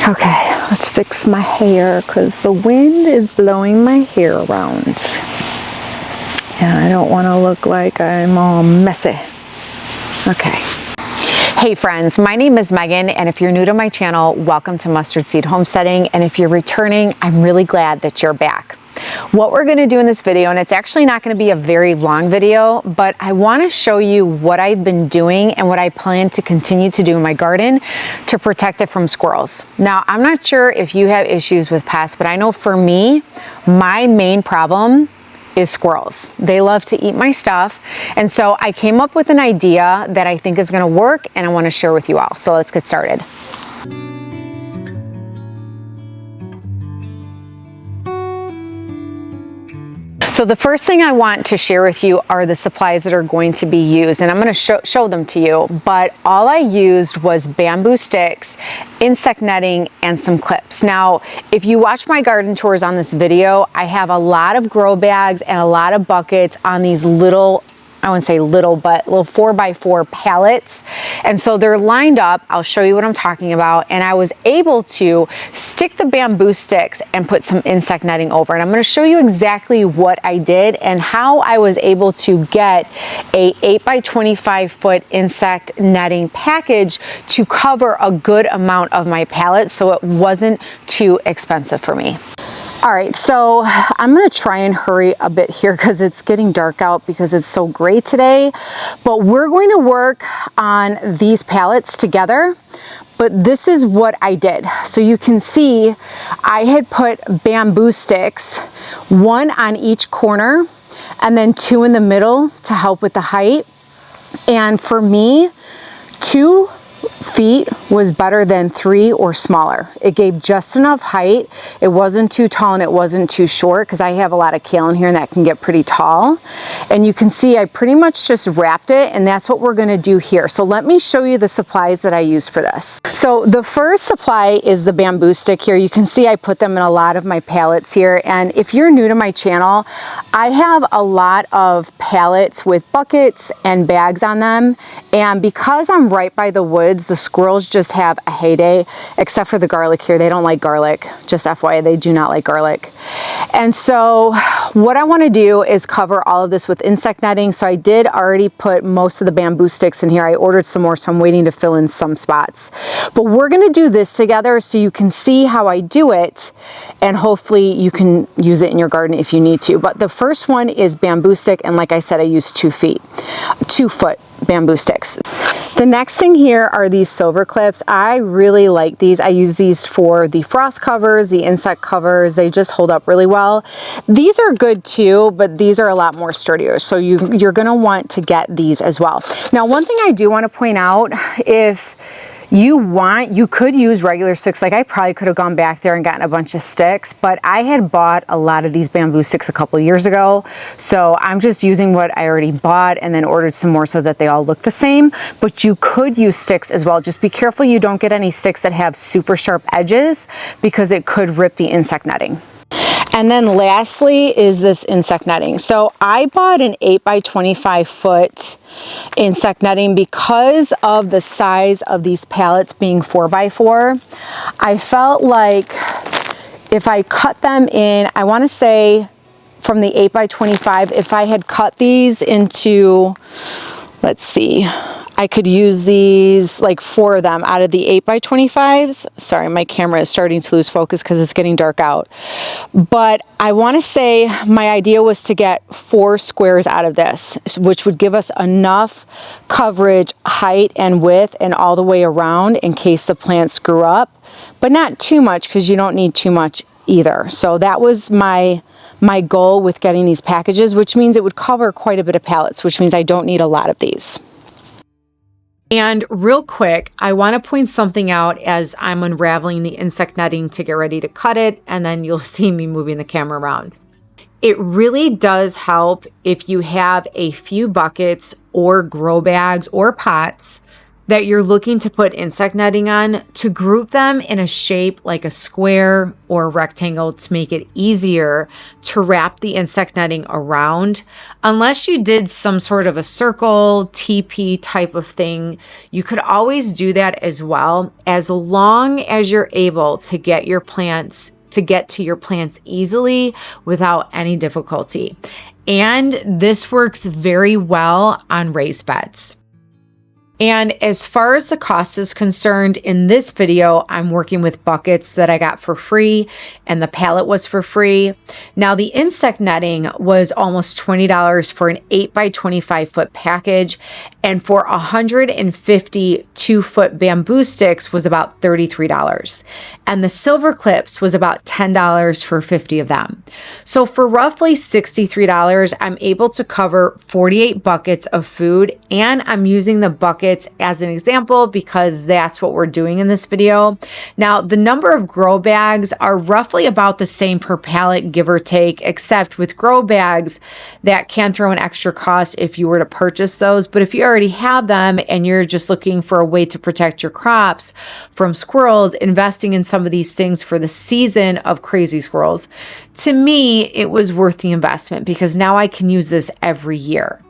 Okay, let's fix my hair because the wind is blowing my hair around. And I don't want to look like I'm all messy. Okay. Hey friends, my name is Megan, and if you're new to my channel, welcome to Mustard Seed Homesteading. And if you're returning, I'm really glad that you're back. What we're going to do in this video, and it's actually not going to be a very long video, but I want to show you what I've been doing and what I plan to continue to do in my garden to protect it from squirrels. Now, I'm not sure if you have issues with pests, but I know for me, my main problem is squirrels. They love to eat my stuff. And so I came up with an idea that I think is going to work, and I want to share with you all. So let's get started. So the first thing I want to share with you are the supplies that are going to be used, and I'm going to show them to you, but all I used was bamboo sticks, insect netting, and some clips. Now, if you watch my garden tours on this video, I have a lot of grow bags and a lot of buckets on these little, I wouldn't say little, but little 4x4 pallets. And so they're lined up. I'll show you what I'm talking about. And I was able to stick the bamboo sticks and put some insect netting over. And I'm going to show you exactly what I did and how I was able to get a 8x25 foot insect netting package to cover a good amount of my pallet, so it wasn't too expensive for me. All right, so I'm gonna try and hurry a bit here because it's getting dark out because it's so gray today, but we're going to work on these pallets together. But this is what I did. So you can see I had put bamboo sticks, one on each corner and then two in the middle to help with the height. And for me, 2 feet was better than 3 or smaller. It gave just enough height. It wasn't too tall and it wasn't too short because I have a lot of kale in here and that can get pretty tall. And you can see I pretty much just wrapped it, and that's what we're going to do here. So let me show you the supplies that I used for this. So the first supply is the bamboo stick here. You can see I put them in a lot of my pallets here. And if you're new to my channel, I have a lot of pallets with buckets and bags on them. And because I'm right by the woods, the squirrels just have a heyday, except for the garlic here. They don't like garlic. Just FYI, they do not like garlic. And so what I want to do is cover all of this with insect netting. So I did already put most of the bamboo sticks in here. I ordered some more, so I'm waiting to fill in some spots. But we're going to do this together so you can see how I do it, and hopefully you can use it in your garden if you need to. But the first one is bamboo stick, and like I said, I used 2 foot bamboo sticks. The next thing here are these silver clips. I really like these. I use these for the frost covers, the insect covers. They just hold up really well. These are good too, but these are a lot more sturdier. So you're gonna want to get these as well. Now, one thing I do want to point out, if you could use regular sticks. Like I probably could have gone back there and gotten a bunch of sticks, but I had bought a lot of these bamboo sticks a couple years ago. So I'm just using what I already bought and then ordered some more so that they all look the same. But you could use sticks as well. Just be careful you don't get any sticks that have super sharp edges because it could rip the insect netting. And then lastly is this insect netting. So I bought an 8x25 foot insect netting because of the size of these pallets being 4x4. I felt like if I cut them in, I want to say from the 8x25, if I had cut these into, let's see, I could use these, like 4 of them out of the 8x25s. Sorry, my camera is starting to lose focus because it's getting dark out. But I want to say my idea was to get 4 squares out of this, which would give us enough coverage, height and width and all the way around in case the plants grew up, but not too much because you don't need too much either. So that was my goal with getting these packages, which means it would cover quite a bit of pallets, which means I don't need a lot of these. And real quick, I want to point something out as I'm unraveling the insect netting to get ready to cut it, and then you'll see me moving the camera around. It really does help if you have a few buckets or grow bags or pots that you're looking to put insect netting on, to group them in a shape like a square or a rectangle to make it easier to wrap the insect netting around. Unless you did some sort of a circle, TP type of thing, you could always do that as well, as long as you're able to get your plants to your plants easily without any difficulty. And this works very well on raised beds. And as far as the cost is concerned, in this video, I'm working with buckets that I got for free, and the pallet was for free. Now, the insect netting was almost $20 for an 8 by 25 foot package, and for 150 2-foot bamboo sticks was about $33. And the silver clips was about $10 for 50 of them. So for roughly $63, I'm able to cover 48 buckets of food, and I'm using the buckets as an example because that's what we're doing in this video. Now, the number of grow bags are roughly about the same per pallet, give or take, except with grow bags, that can throw an extra cost if you were to purchase those. But if you already have them and you're just looking for a way to protect your crops from squirrels, investing in some of these things for the season of crazy squirrels, to me, it was worth the investment because now I can use this every year.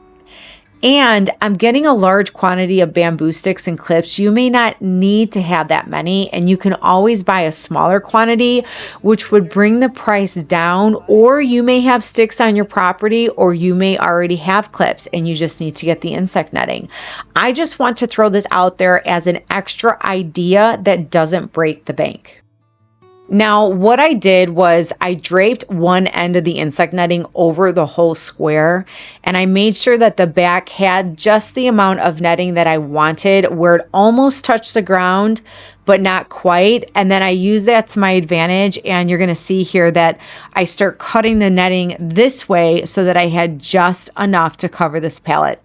And I'm getting a large quantity of bamboo sticks and clips. You may not need to have that many, and you can always buy a smaller quantity, which would bring the price down. Or you may have sticks on your property, or you may already have clips and you just need to get the insect netting. I just want to throw this out there as an extra idea that doesn't break the bank. Now, what I did was I draped one end of the insect netting over the whole square, and I made sure that the back had just the amount of netting that I wanted, where it almost touched the ground, but not quite. And then I use that to my advantage, and you're going to see here that I start cutting the netting this way so that I had just enough to cover this pallet.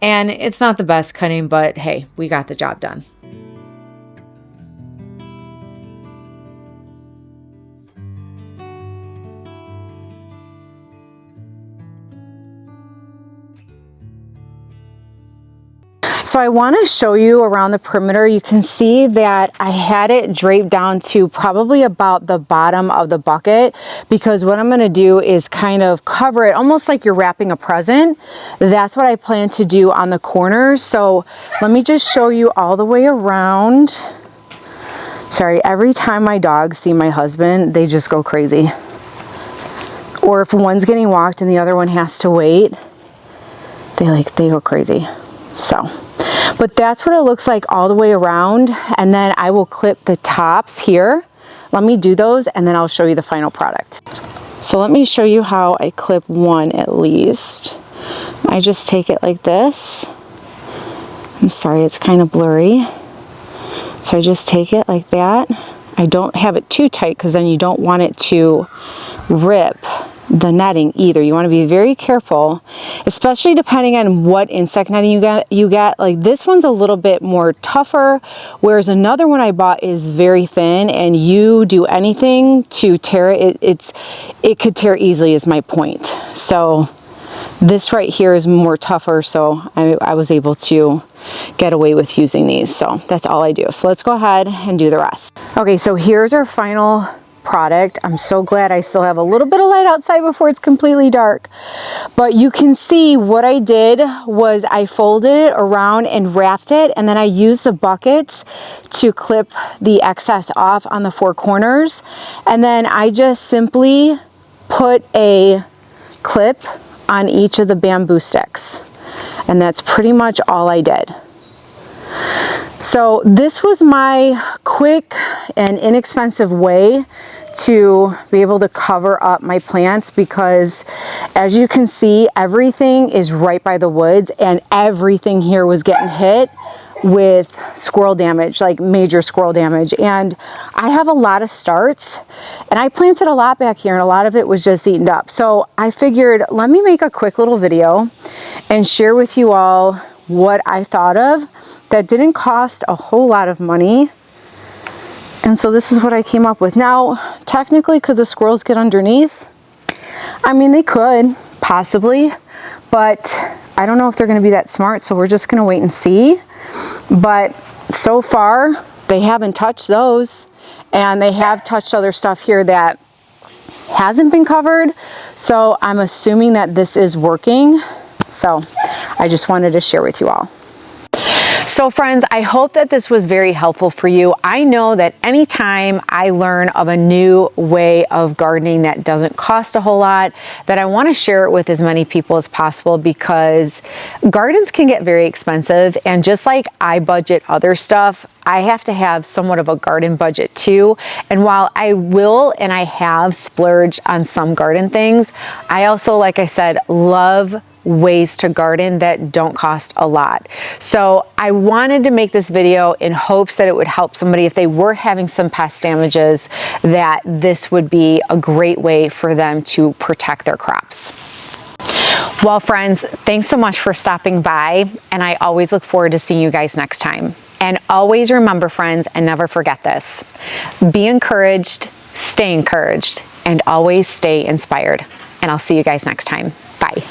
And it's not the best cutting, but hey, we got the job done. So I want to show you around the perimeter. You can see that I had it draped down to probably about the bottom of the bucket, because what I'm going to do is kind of cover it almost like you're wrapping a present. That's what I plan to do on the corners. So let me just show you all the way around. Sorry, every time my dogs see my husband, they just go crazy. Or if one's getting walked and the other one has to wait, they go crazy. So, but that's what it looks like all the way around. And then I will clip the tops here. Let me do those and then I'll show you the final product. So let me show you how I clip one at least. I just take it like this. I'm sorry, it's kind of blurry. So I just take it like that. I don't have it too tight because then you don't want it to rip the netting either. You want to be very careful, especially depending on what insect netting you get. Like this one's a little bit more tougher, whereas another one I bought is very thin, and you do anything to tear it, it could tear easily is my point. So this right here is more tougher, so I was able to get away with using these. So that's all I do. So let's go ahead and do the rest. Okay, so here's our final product. I'm so glad I still have a little bit of light outside before it's completely dark. But you can see what I did was I folded it around and wrapped it, and then I used the buckets to clip the excess off on the four corners. And then I just simply put a clip on each of the bamboo sticks. And that's pretty much all I did. So this was my quick and inexpensive way to be able to cover up my plants, because as you can see, everything is right by the woods, and everything here was getting hit with squirrel damage, like major squirrel damage. And I have a lot of starts, and I planted a lot back here, and a lot of it was just eaten up. So I figured, let me make a quick little video and share with you all what I thought of that didn't cost a whole lot of money. And so this is what I came up with. Now, technically, could the squirrels get underneath? I mean, they could, possibly, but I don't know if they're gonna be that smart, so we're just gonna wait and see. But so far, they haven't touched those, and they have touched other stuff here that hasn't been covered. So I'm assuming that this is working. So I just wanted to share with you all. So friends, I hope that this was very helpful for you. I know that anytime I learn of a new way of gardening that doesn't cost a whole lot, that I want to share it with as many people as possible, because gardens can get very expensive, and just like I budget other stuff, I have to have somewhat of a garden budget too. And while I will and I have splurged on some garden things, I also, like I said, love ways to garden that don't cost a lot. So I wanted to make this video in hopes that it would help somebody if they were having some pest damages, that this would be a great way for them to protect their crops. Well, friends, thanks so much for stopping by, and I always look forward to seeing you guys next time. And always remember, friends, and never forget this: be encouraged, stay encouraged, and always stay inspired. And I'll see you guys next time. Bye.